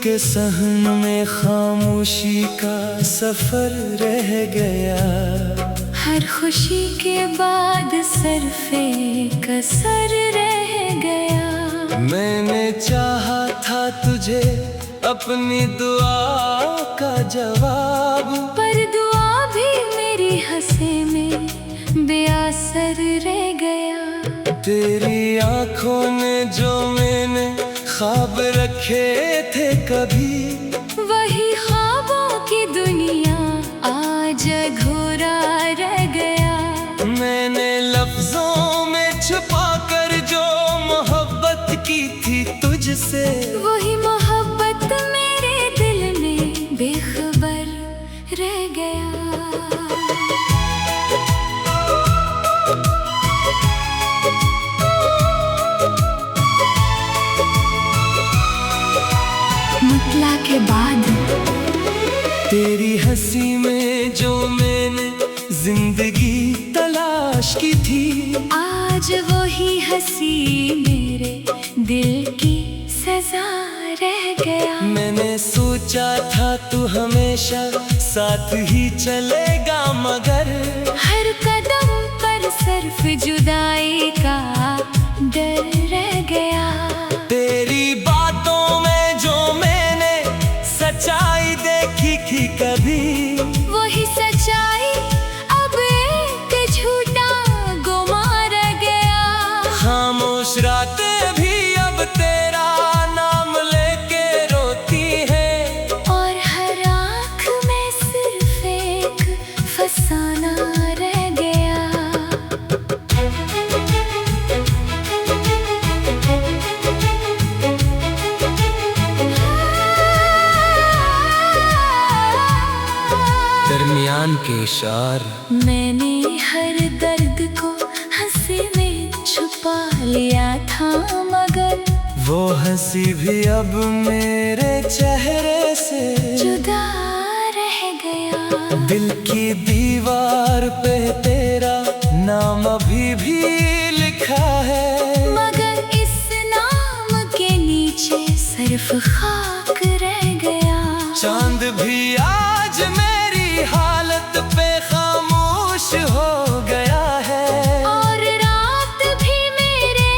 के सहन में खामोशी का सफर रह गया। हर खुशी के बाद सरफे कसर रह गया। मैंने चाहा था तुझे अपनी दुआ का जवाब, पर दुआ भी मेरी हंसे में बेअसर रह गया। तेरी आंखों ने जो मैंने ख्वाब रखे थे कभी, वही ख्वाबों की दुनिया आज अधूरा रह गया। मैंने लफ्जों में छुपा कर जो मोहब्बत की थी तुझसे, वही मोहब्बत मेरे दिल में बेखबर रह गया। मुतला के बाद तेरी हंसी में जो मैंने जिंदगी तलाश की थी, आज वही हंसी मेरे दिल की सजा रह गया। मैंने सोचा था तू हमेशा साथ ही चलेगा, मगर हर कदम पर सिर्फ जुदाई का डर रह गया। तेरी बातों में जो मैंने सच्चाई देखी थी कभी, वही सच्चाई अब एक झूठा गुमा रह गया। खामोश रातें भी अब तेरा नाम लेके रोती है, और हर आँख में सिर्फ एक फसाना रह गया। दरमियान के इशार मैंने हर दर्द को हंसी में छुपा लिया था, मगर वो हंसी भी अब मेरे चेहरे से जुदा रह गया। दिल की दीवार पे तेरा नाम अभी भी लिखा है, मगर इस नाम के नीचे सिर्फ खाक रह गया। चांद भी आज मेरी हालत पे खामोश हो गया है, और रात भी मेरे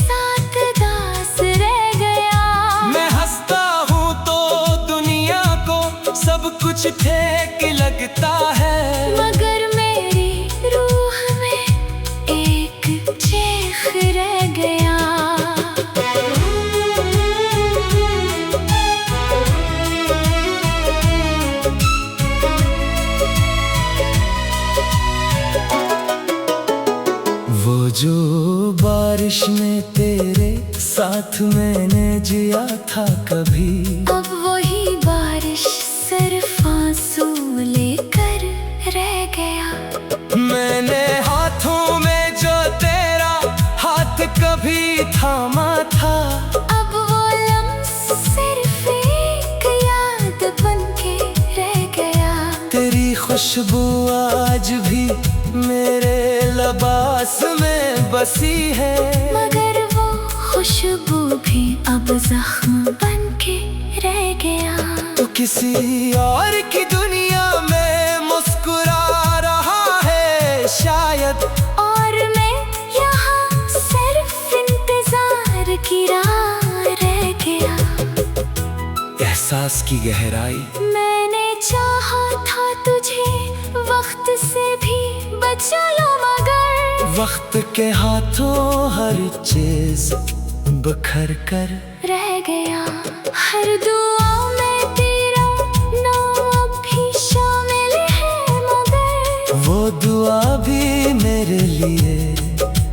साथ दास रह गया। मैं हंसता हूँ तो दुनिया को सब कुछ ठीक लगता है, मगर मेरी रूह में एक चीख रह गया। वो जो बारिश में तेरे साथ मैंने जिया था कभी, अब वही बारिश सिर्फ आंसू लेकर रह गया। मैंने हाथों में जो तेरा हाथ कभी थामा था, अब वो लम्स सिर्फ एक याद बनके रह गया। तेरी खुशबू आज भी मेरे लिबास में बसी है, मगर वो खुशबू भी अब जख्म बनके रह गया। तो किसी और की दुनिया में मुस्कुरा रहा है शायद, और मैं यहाँ सिर्फ इंतजार की राह रह गया। एहसास की गहराई मैंने चाहा था तुझे वक्त से भी बचा लो, मगर वक्त के हाथों हर चीज बिखर कर रह गया। हर दुआ में तेरा नाम भी शामिल है, मगर वो दुआ भी मेरे लिए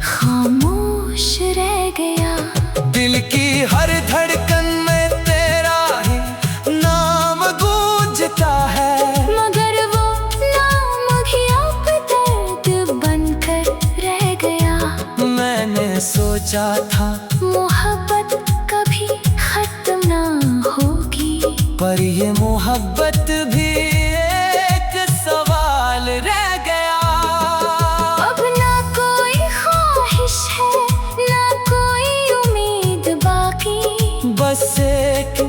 खामोश रह गया। दिल की हर धड़कन में तेरा ही नाम गूंजता है, मगर वो नाम भी अब दर्द बनकर रह गया। मैंने सोचा था मोहब्बत कभी खत्म ना होगी, पर ये मोहब्बत भी एक सवाल रह गया। अब ना कोई ख्वाहिश है ना कोई उम्मीद बाकी, बस एक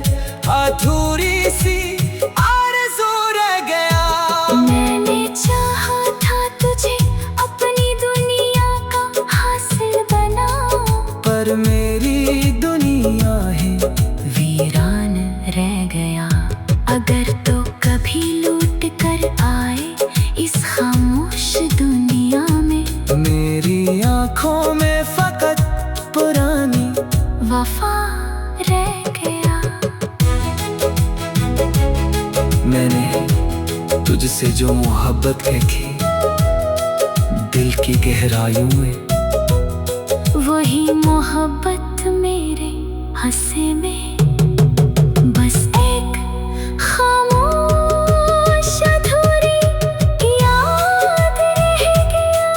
मैंने तुझसे जो मोहब्बत देखी दिल की गहराइयों में, वही मोहब्बत मेरे हंसे में बस एक खामोश अधूरी याद रह गया।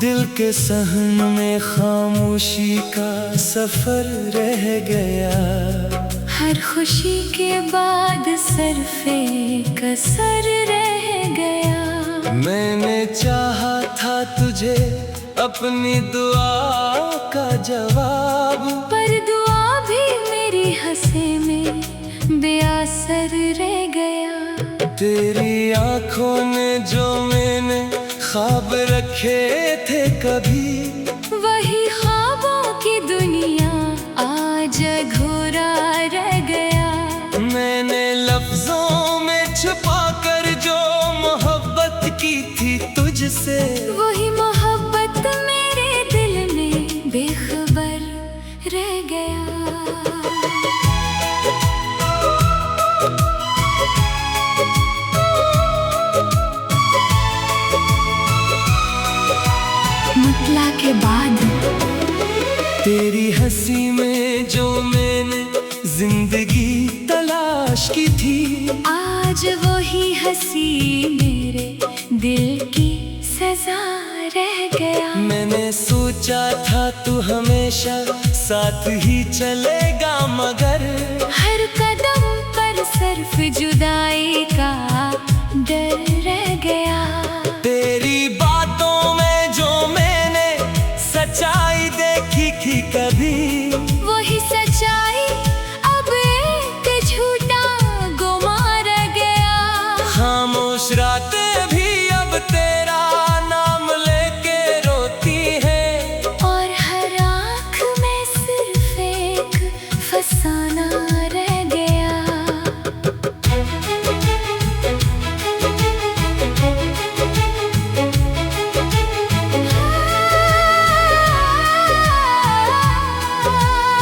दिल के सहन में खामोशी का सफर रह गया। हर खुशी के बाद सरफे कसर रह गया। मैंने चाहा था तुझे अपनी दुआ का जवाब, पर दुआ भी मेरी हंसे में बेअसर रह गया। तेरी आंखों ने जो मैंने ख्वाब रखे थे कभी, वही ख्वाबों की दुनिया आज अधूरा रह गया। मैंने लफ्जों में छुपा कर जो मोहब्बत की थी तुझसे, वही मोहब्बत मेरे दिल में बेखबर रह गया। मुतला के बाद तेरी हंसी में जो मैंने जिंदगी तलाश की थी, आज वही हंसी मेरे दिल की सजा रह गया। मैंने सोचा था तू हमेशा साथ ही चलेगा, मगर हर कदम पर सिर्फ जुदाई का डर रह गया। तेरी बातों में जो मैंने सच्चाई देखी थी कभी, वही सच्चाई अब एक झूठा गुमा रह गया। खामोश रातें भी अब तेरा नाम लेके रोती है, और हर आँख में सिर्फ एक फसाना रह गया।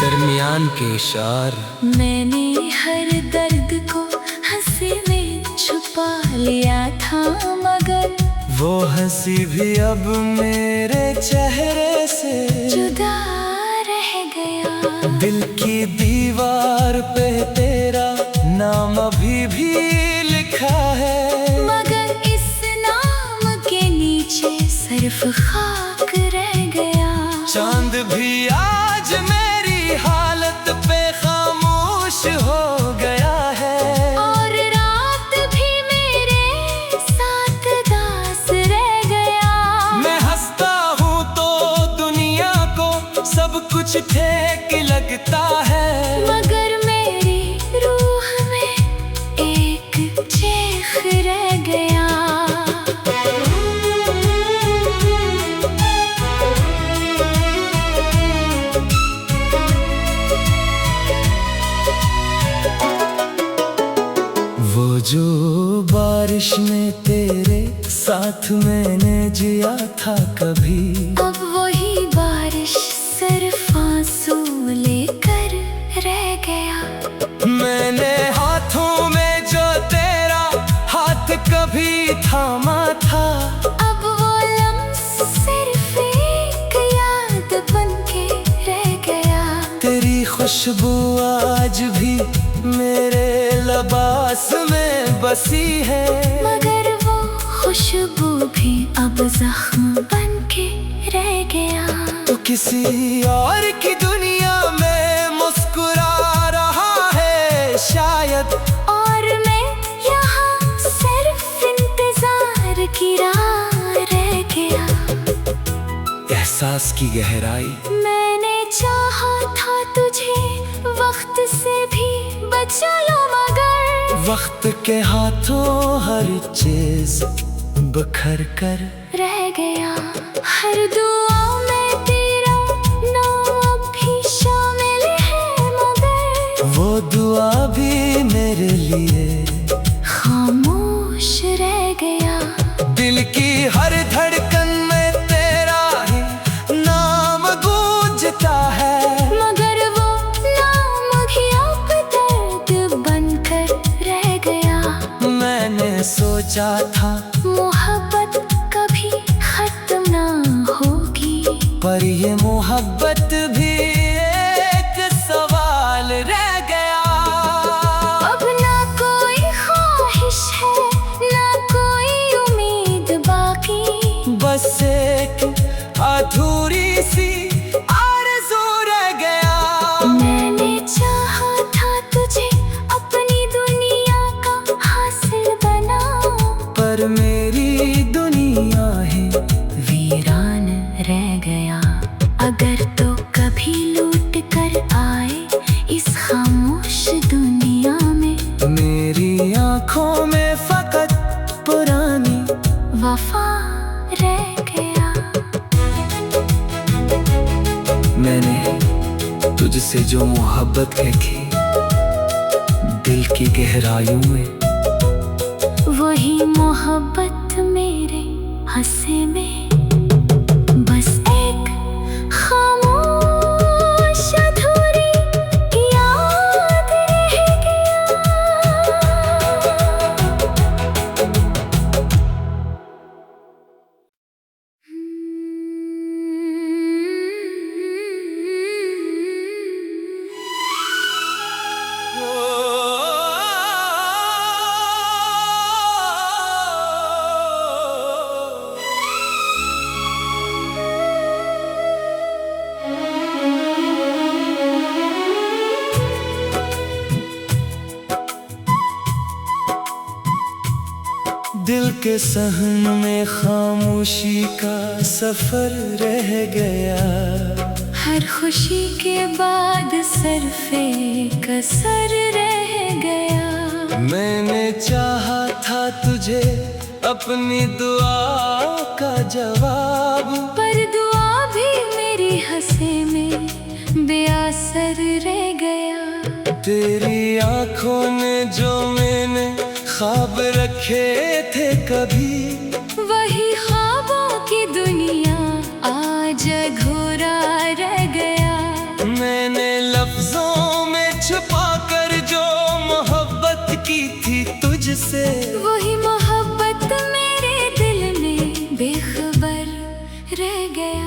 दरमियान के इशार मैंने हर दर्द को हंसी में छुपा लिया था, मगर वो हंसी भी अब मेरे चेहरे से जुदा रह गया। दिल की दीवार पे तेरा नाम अभी भी लिखा है, मगर इस नाम के नीचे सिर्फ खाक रह गया। चांद भी आज मेरी हालत पे खामोश हो गया है, और रात भी मेरे साथ दास रह गया। मैं हंसता हूँ तो दुनिया को सब कुछ ठीक लगता है, मगर मेरी रूह में एक चीख रह गया। वो जो बारिश में तेरे साथ मैंने जिया था कभी, अब वही बारिश सिर्फ आंसू लेकर रह गया। मैंने हाथों में जो तेरा हाथ कभी थामा था, अब वो लम्स सिर्फ एक याद बनके रह गया। तेरी खुशबू आज भी मेरे लिबास में बसी है, मगर वो खुशबू भी अब जख्म बनके रह गया। तो किसी और की दुनिया में मुस्कुरा रहा है शायद, और मैं यहाँ सिर्फ इंतजार की राह रह गया। एहसास की गहराई मैंने चाहा था तुझे वक्त से भी बच वक्त के हाथों हर चीज बिखर कर रह गया। हर दुआ में तेरा नाम अब भी शामिल है, मगर वो दुआ भी मेरे लिए खामोश रह गया। दिल की हर धड़कन में तेरा ही नाम गूंजता है, मगर वो नाम भी अब दर्द बनकर रह गया। मैंने सोचा था मोहब्बत कभी खत्म ना होगी, पर ये मोहब्बत भी एक सवाल रह गया। अब ना कोई ख्वाहिश है, ना कोई उम्मीद बाकी, बस एक अधूरी सी आरज़ू रह गया। मैंने चाहा था तुझे अपनी दुनिया का हासिल बना, पर मेरी दुनिया ही वीरान रह गया। अगर तो कभी लौट कर आए इस खामोश दुनिया में, मेरी आंखों में फकत पुरानी वफा रह गया। मैंने तुझसे जो मोहब्बत की दिल की गहराइयों में, वही मोहब्बत मेरे हंसे में बस एक खामोश अधूरी याद रह गया। दिल के सहन में खामोशी का सफर रह गया। हर खुशी के बाद सरफे कसर रह गया। मैंने चाहा था तुझे अपनी दुआ का जवाब, पर दुआ भी मेरी हंसे में बेअसर रह गया। तेरी आंखों ने जो मैंने ख्वाब रखे थे कभी, वही ख्वाबों की दुनिया आज अधूरा रह गया। मैंने लफ्जों में छुपा कर जो मोहब्बत की थी तुझसे, वही मोहब्बत मेरे दिल में बेखबर रह गया।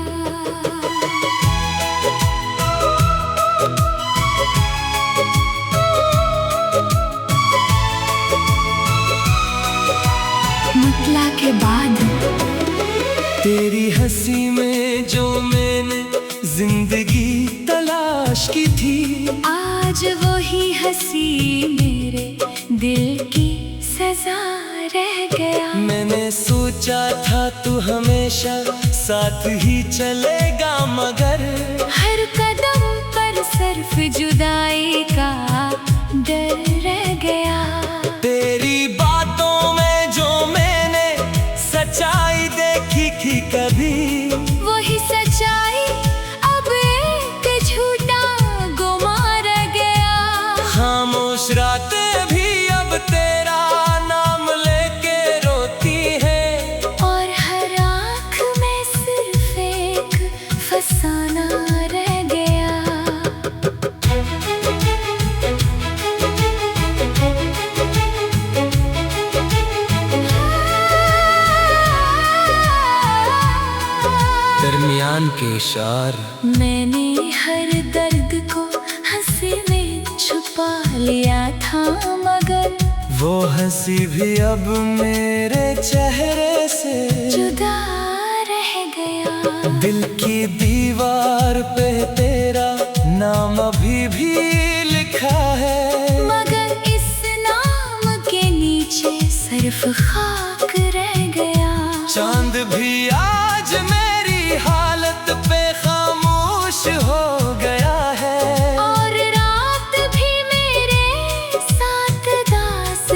मुतला के बाद तेरी हंसी में जो मैंने जिंदगी तलाश की थी, आज वही हंसी मेरे दिल की सजा रह गया। मैंने सोचा था तू हमेशा साथ ही चलेगा, मगर हर कदम पर सिर्फ जुदाई का डर रह गया। तेरी बातों में जो मैंने सच्चाई देखी थी कभी, वही सच्चाई अब एक झूठा गुमा रह गया। खामोश रातें भी अब तेरा नाम लेके रोती है, और हर आँख में सिर्फ एक फसाना रह गया। दरमियान के इशार मैंने हर दर्द को हंसी में छुपा लिया था, मगर वो हंसी भी अब मेरे चेहरे से जुदा रह गया। दिल की दीवार पे तेरा नाम अभी भी लिखा है, मगर इस नाम के नीचे सिर्फ खाक रह गया। चांद भी आज मेरी हालत पे खामोश हो गया है, और रात भी मेरे साथ दास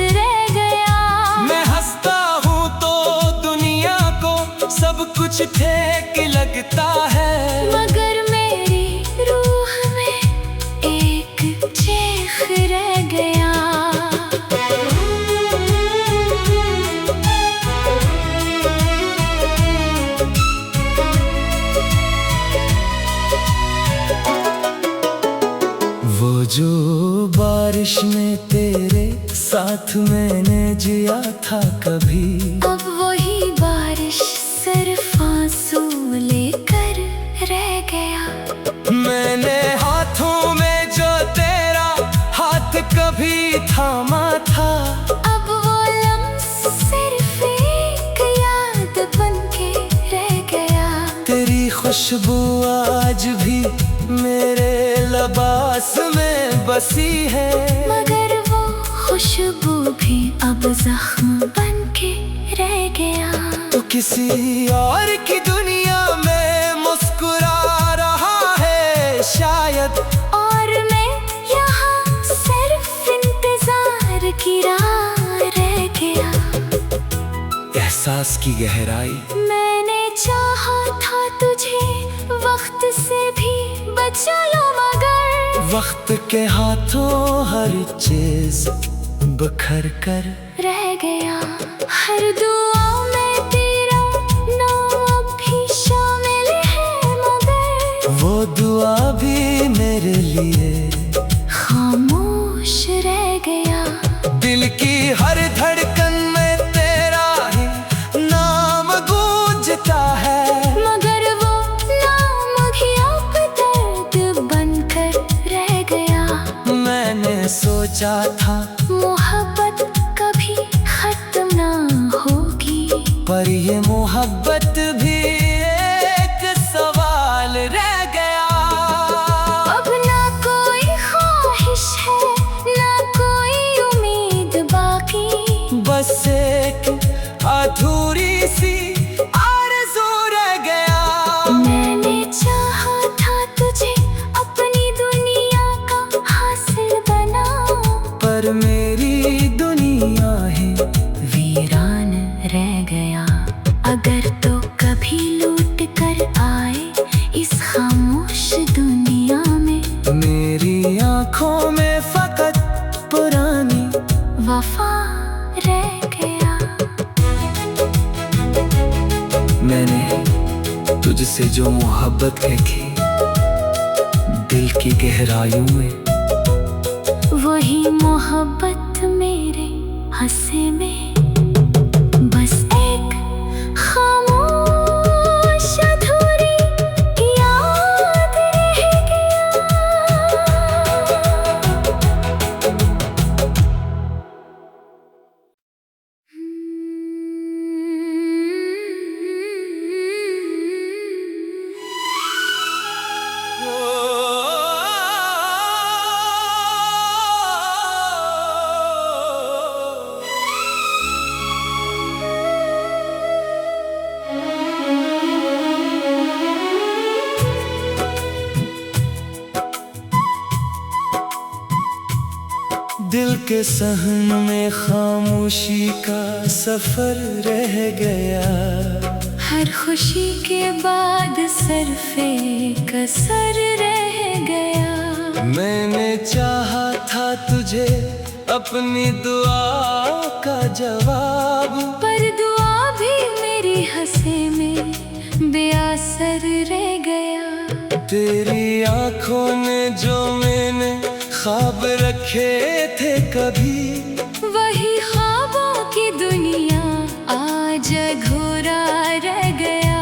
ठेक लगता है, मगर मेरी रूह में एक चेख रह गया। वो जो बारिश में तेरे साथ मैंने जिया था कभी, अब वही बारिश सिर्फ आंसू लेकर रह गया। मैंने हाथों में जो तेरा हाथ कभी थामा था, अब वो लम्स सिर्फ एक याद बनके रह गया। तेरी खुशबू आज भी मेरे लिबास में बसी है, मगर वो खुशबू भी अब जख्म बनके रह गया। तो किसी और की दुनिया में मुस्कुरा रहा है शायद, और मैं यहाँ सिर्फ इंतजार की राह रह गया। एहसास की गहराई मैंने चाहा था तुझे वक्त से भी बचा लो, मगर वक्त के हाथों हर चीज बखर कर रह गया। हर दुआ में तेरा नाम अब भी शामिल है, मगर वो दुआ भी मेरे लिए खामोश रह गया। दिल की हर धड़कन में तेरा ही नाम गूंजता है, मगर वो नाम भी अब दर्द बनकर रह गया। मैंने सोचा था मोहब्बत कभी खत्म ना होगी, पर ये मोहब्बत भी एक सवाल रह गया। अब ना कोई ख्वाहिश है ना कोई उम्मीद बाकी, बस एक अधूरी सी आरज़ू रह गया। मैंने चाहा था तुझे अपनी दुनिया का हासिल बना, पर मेरी दुनिया ही वीरान रह गया। अगर तो कभी लौट कर आए इस खामोश दुनिया में, मेरी आंखों में फकत पुरानी वफा रह गया। मैंने तुझसे जो मोहब्बत देखी दिल की गहराइयों में, वही मोहब्बत मेरे हंसे में बस एक खामोश अधूरी याद रह गया। दिल के सहन में खामोशी का सफर रह गया। हर खुशी के बाद सरफे कसर रह गया। मैंने चाहा था तुझे अपनी दुआ का जवाब, पर दुआ भी मेरी हंसे में बेअसर रह गया। तेरी आंखों ने जो मैंने ख्वाब रखे थे कभी, वही ख्वाबों की दुनिया आज अधूरा रह गया।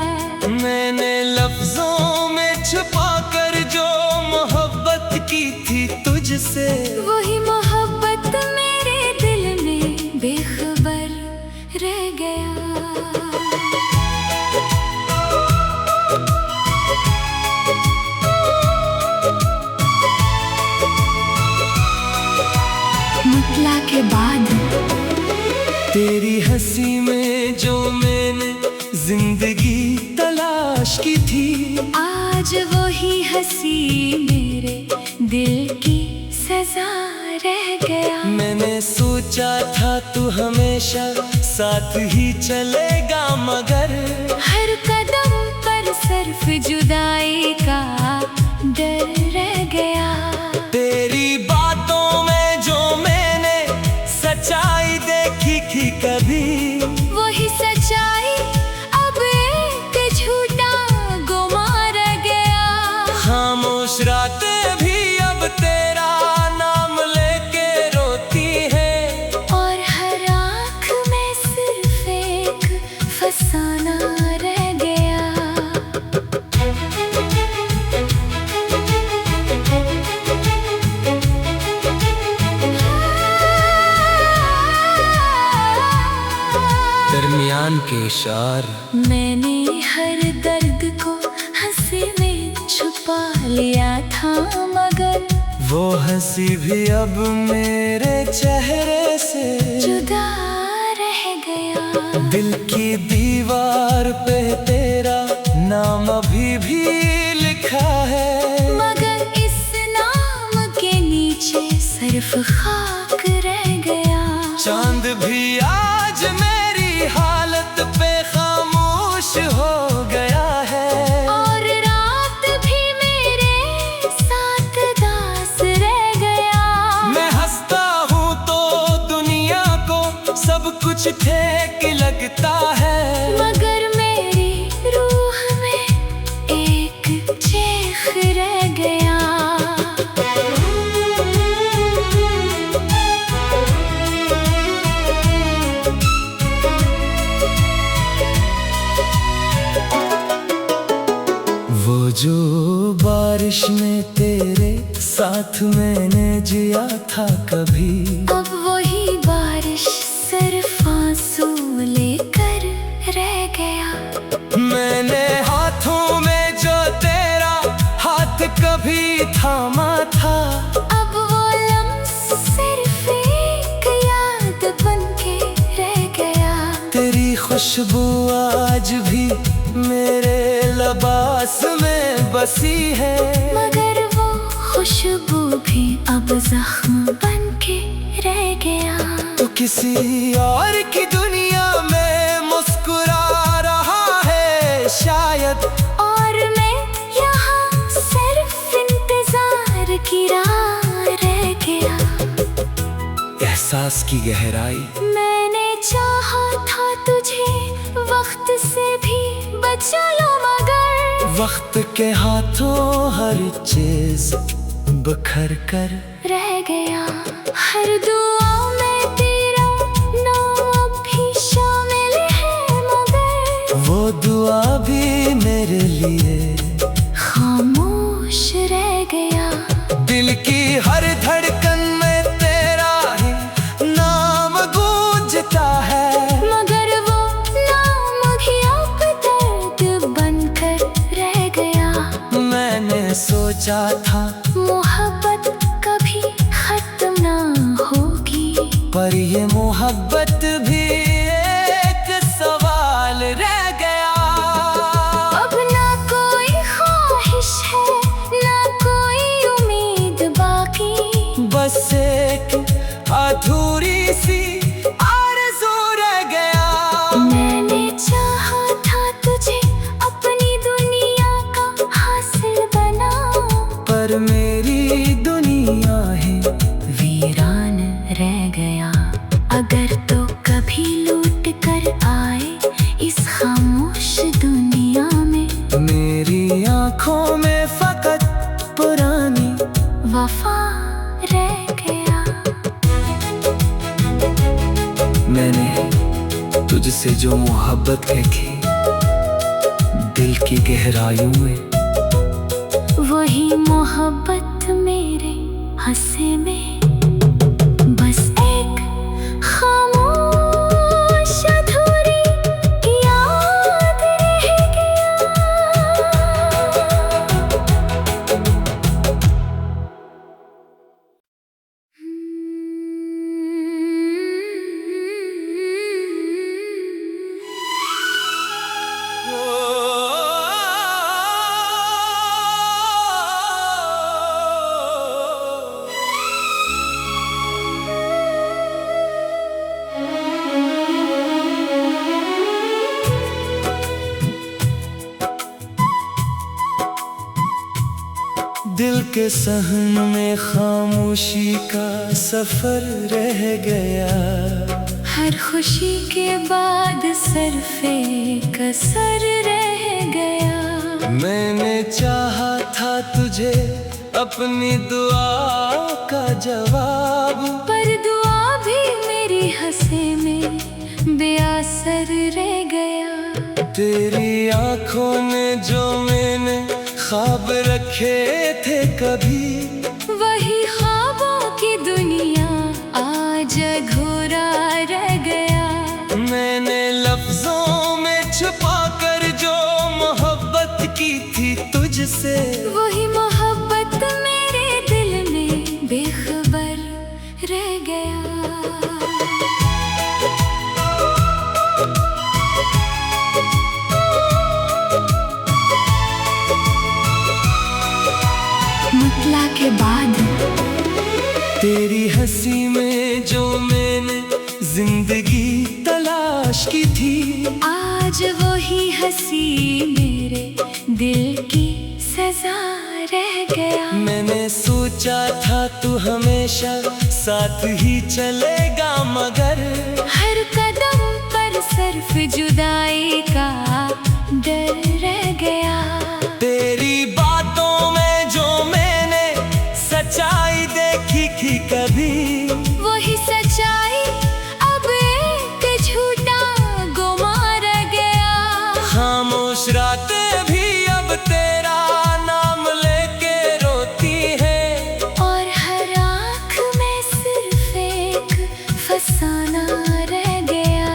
मैंने लफ्जों में छुपा कर जो मोहब्बत की थी तुझसे, वही मोहब्बत मेरे दिल में बेखबर रह गया। मुतला के बाद तेरी हंसी में जो मैंने जिंदगी तलाश की थी, आज वही हंसी मेरे दिल की सजा रह गया। मैंने सोचा था तू हमेशा साथ ही चलेगा, मगर हर कदम सिर्फ जुदाई का डर रह गया। तेरी बातों में जो मैंने सच्चाई देखी थी कभी, वही सच्चाई अब एक झूठा गुमा रह गया। खामोश रातें भी अब तेरा नाम लेके रोती है, और हर आँख में सिर्फ एक फसाना रह गया। दरमियान के इशार मैंने हर दर्द को हंसी में छुपा लिया था, मगर वो हंसी भी अब मेरे चेहरे से जुदा रह गया। दिल की दीवार पे तेरा नाम अभी भी लिखा है, मगर इस नाम के नीचे सिर्फ खाक रह गया। चांद भी आज मेरी हालत पे खामोश हो गया है, और रात भी मेरे साथ दास रह गया। मैं हंसता हूँ तो दुनिया को सब कुछ ठीक लगता है, मगर मेरी रूह में एक चीख रह गया। वो जो बारिश में तेरे साथ मैंने जिया था कभी, अब वही बारिश सिर्फ आंसू लेकर रह गया। मैंने हाथों में जो तेरा हाथ कभी थामा था, अब वो लम्स सिर्फ एक याद बनके रह गया। तेरी खुशबू आज भी मेरे लिबास में बसी है, मगर वो खुशबू भी अब जख्म बनके रह गया। तो किसी और की दुनिया में मुस्कुरा रहा है शायद, और मैं यहाँ सिर्फ इंतजार की राह रह गया। एहसास की गहराई मैंने चाहा था तुझे वक्त से भी बचा लो, मगर वक्त के हाथों हर चीज बिखर कर रह गया। हर दुआ में तेरा नाम अब भी शामिल है, मगर वो दुआ भी मेरे लिए खामोश रह गया। दिल की हर धड़कन में तेरा ही नाम गूंजता है, मगर वो नाम भी अब दर्द बनकर रह गया। मैंने सोचा था मोहब्बत कभी खत्म ना होगी, पर ये मोहब्बत भी एक सवाल रह गया। अब ना कोई ख्वाहिश है ना कोई उम्मीद बाकी, बस एक अधूरी सी आरज़ू रह गया। मैंने चाहा था तुझे अपनी दुनिया का हासिल बना, पर मेरी दुनिया है वीरान रह गया। अगर तो कभी लौट कर आए इस खामोश दुनिया में, मेरी आंखों में फकत पुरानी वफा रह गया। मैंने तुझसे जो मोहब्बत देखी दिल की गहराइयों में, वही मोहब्बत मेरे हंसे में बस एक खामोश अधूरी याद रह गया। के सहन में खामोशी का सफर रह गया। हर खुशी के बाद सरफे कसर रह गया। मैंने चाहा था तुझे अपनी दुआ का जवाब, पर दुआ भी मेरी हंसे में बेअसर रह गया। तेरी आंखों ने जो मैंने ख्वाब रखे थे कभी, वही ख्वाबों की दुनिया आज अधूरा रह गया। मैंने लफ्जों में छुपा कर जो मोहब्बत की थी तुझसे, वही मोहब्बत मेरे दिल में बेखबर रह गया। मुतला के बाद तेरी हंसी में जो मैंने जिंदगी तलाश की थी, आज वही हंसी मेरे दिल की सजा रह गया। मैंने सोचा था तू हमेशा साथ ही चलेगा, मगर हर कदम पर सिर्फ जुदाई का डर रह गया। तेरी बातों में जो मैंने सच्चाई देखी थी कभी, वही सच्चाई अब एक झूठा गुमा रह गया। खामोश रातें भी अब तेरा नाम लेके रोती है, और हर आँख में सिर्फ एक फसाना रह गया।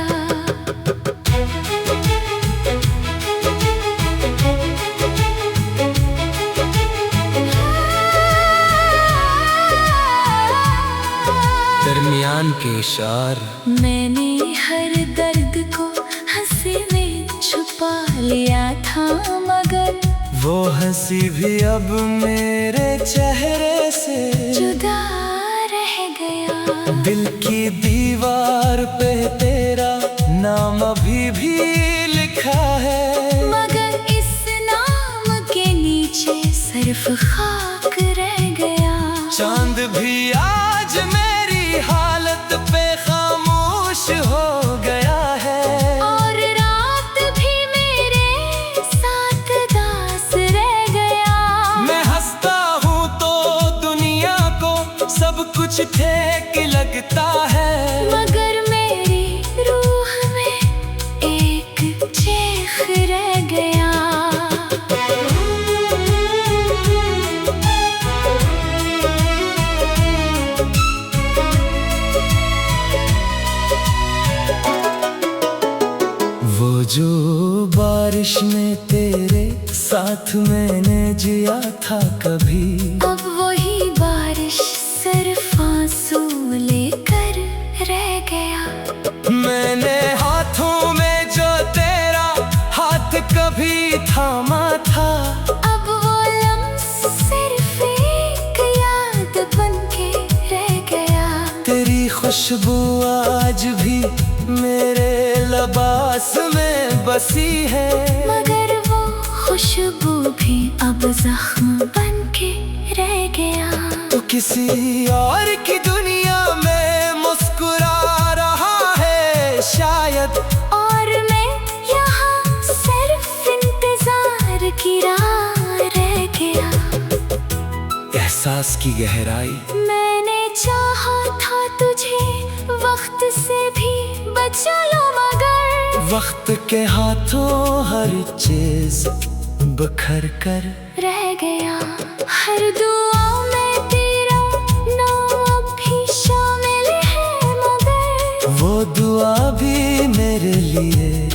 दरमियान के इशार मैंने हर दर्द को हंसी में छुपा लिया था, मगर वो हंसी भी अब मेरे चेहरे से जुदा रह गया। दिल की दीवार पे तेरा नाम अभी भी लिखा है, मगर इस नाम के नीचे सिर्फ खाक रह गया। चांद भी आज मेरी हालत पे खामोश हो गया है, और रात भी मेरे साथ दास रह गया। मैं हंसता हूँ तो दुनिया को सब कुछ ठीक लगता है, मगर मेरी रूह में एक चीख रह गया। वो जो बारिश में तेरे साथ मैंने जिया था कभी, अब वही बारिश सिर्फ आंसू लेकर रह गया। मैंने हाथों में जो तेरा हाथ कभी थामा था, अब वो लम्स सिर्फ एक याद बनके रह गया। तेरी खुशबू आज भी मेरे लिबास में बसी है, मगर वो खुशबू भी अब जख्म बनके रह गया। तो किसी और की दुनिया में मुस्कुरा रहा है शायद, और मैं यहाँ सिर्फ इंतजार की राह रह गया। एहसास की गहराई मैंने चाहा था तुझे वक्त से भी बचा लो, मगर वक्त के हाथों हर चीज बिखर कर रह गया। हर दुआ में तेरा नाम अब भी शामिल है, मगर वो दुआ भी मेरे लिए